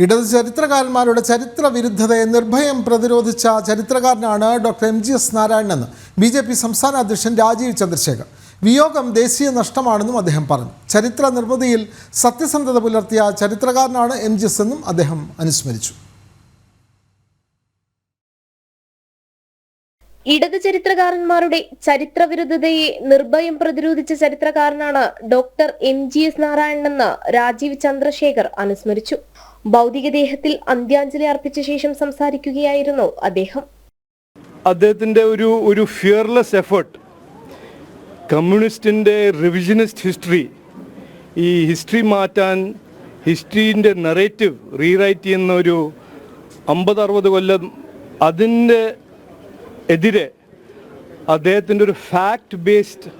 ഇടത് ചരിത്രകാരന്മാരുടെ ചരിത്ര വിരുദ്ധതയെ നിർഭയം പ്രതിരോധിച്ച ചരിത്രകാരനാണ് doctor MGS നാരായണനെന്ന് BJP സംസ്ഥാന അധ്യക്ഷൻ രാജീവ് ചന്ദ്രശേഖർ. വിയോഗം ദേശീയ നഷ്ടമാണെന്നും അദ്ദേഹം പറഞ്ഞു. ചരിത്ര നിർമ്മിതിയിൽ സത്യസന്ധത പുലർത്തിയ ചരിത്രകാരനാണ് MGS എന്നും അദ്ദേഹം അനുസ്മരിച്ചു. ഇടത് ചരിത്രകാരന്മാരുടെ ചരിത്രവിരുദ്ധതയെ നിർഭയം പ്രതിരോധിച്ച ചരിത്രകാരനാണ് ഡോക്ടർ MGS നാരായണനെന്ന് രാജീവ് ചന്ദ്രശേഖർ അനുസ്മരിച്ചു. ഭൗതികദേഹത്തിൽ അന്ത്യാഞ്ജലി അർപ്പിച്ച ശേഷം സംസാരിക്കുകയായിരുന്നു അദ്ദേഹം. അദ്ദേഹത്തിന്റെ ഒരു ഫിയർലെസ് എഫേർട്ട്, കമ്മ്യൂണിസ്റ്റിന്റെ റിവിഷനിസ്റ്റ് ഹിസ്റ്ററി, ഈ ഹിസ്റ്ററി മാറ്റാൻ, ഹിസ്റ്ററിന്റെ നറേറ്റീവ് റീറൈറ്റ് ചെയ്യുന്ന ഒരു 50-60 കൊല്ലം അതിൻ്റെ എതിരെ അദ്ദേഹത്തിൻ്റെ ഒരു ഫാക്ട് ബേസ്ഡ്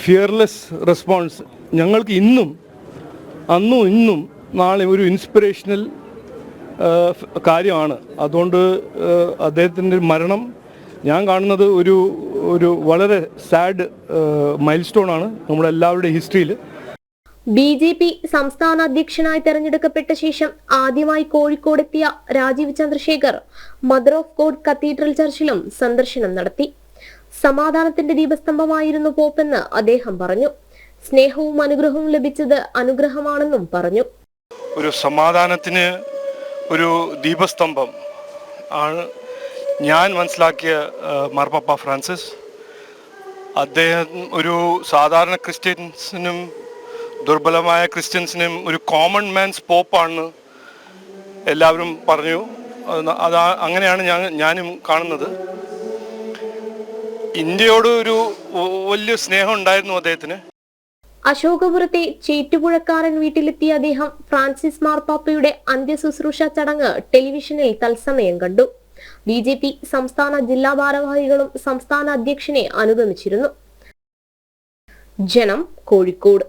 ഫിയർലെസ് റെസ്പോൺസ് ഞങ്ങൾക്ക് ഇന്നും നാളെ ഒരു ഇൻസ്പിറേഷണൽ കാര്യമാണ്. അതുകൊണ്ട് അദ്ദേഹത്തിൻ്റെ മരണം ഞാൻ കാണുന്നത് ഒരു വളരെ സാഡ് മൈൽ സ്റ്റോൺ ആണ് നമ്മുടെ എല്ലാവരുടെയും ഹിസ്റ്ററിയിൽ. BJP സംസ്ഥാന അധ്യക്ഷനായി തെരഞ്ഞെടുക്കപ്പെട്ട ശേഷം ആദ്യമായി കോഴിക്കോടെത്തിയ Rajeev Chandrasekhar mother of God cathedral ചർച്ചിലും സന്ദർശനം നടത്തി. സമാധാനത്തിന്റെ ദീപസ്തംഭമായിരുന്നു പോപ്പെന്ന് അദ്ദേഹം പറഞ്ഞു. സ്നേഹവും അനുഗ്രഹവും ലഭിച്ചത് അനുഗ്രഹമാണെന്നും പറഞ്ഞു. ഒരു സമാധാനത്തിന് ഒരു ദീപസ്തംഭം ആണ് ഞാൻ മനസ്സിലാക്കിയ മാർപ്പാപ്പ ഫ്രാൻസിസ്. അദ്ദേഹം ഒരു സാധാരണ ക്രിസ്ത്യൻസിനും ദുർബലമായ ക്രിസ്ത്യൻസിനും ഒരു കോമൺ മാൻസ് പോപ്പാണെന്ന് എല്ലാവരും പറഞ്ഞു. അങ്ങനെയാണ് ഞാനും കാണുന്നത്. ഇന്ത്യയോട് ഒരു വലിയ സ്നേഹം ഉണ്ടായിരുന്നു അദ്ദേഹത്തിന്. അശോകപുരത്തെ ചേറ്റുപുഴക്കാരൻ വീട്ടിലെത്തിയ അദ്ദേഹം ഫ്രാൻസിസ് മാർപ്പാപ്പയുടെ അന്ത്യശുശ്രൂഷ ചടങ്ങ് ടെലിവിഷനിൽ തത്സമയം കണ്ടു. BJP സംസ്ഥാന ജില്ലാ ഭാരവാഹികളും സംസ്ഥാന അധ്യക്ഷനെ അനുഗമിച്ചിരുന്നു. ജനം, കോഴിക്കോട്.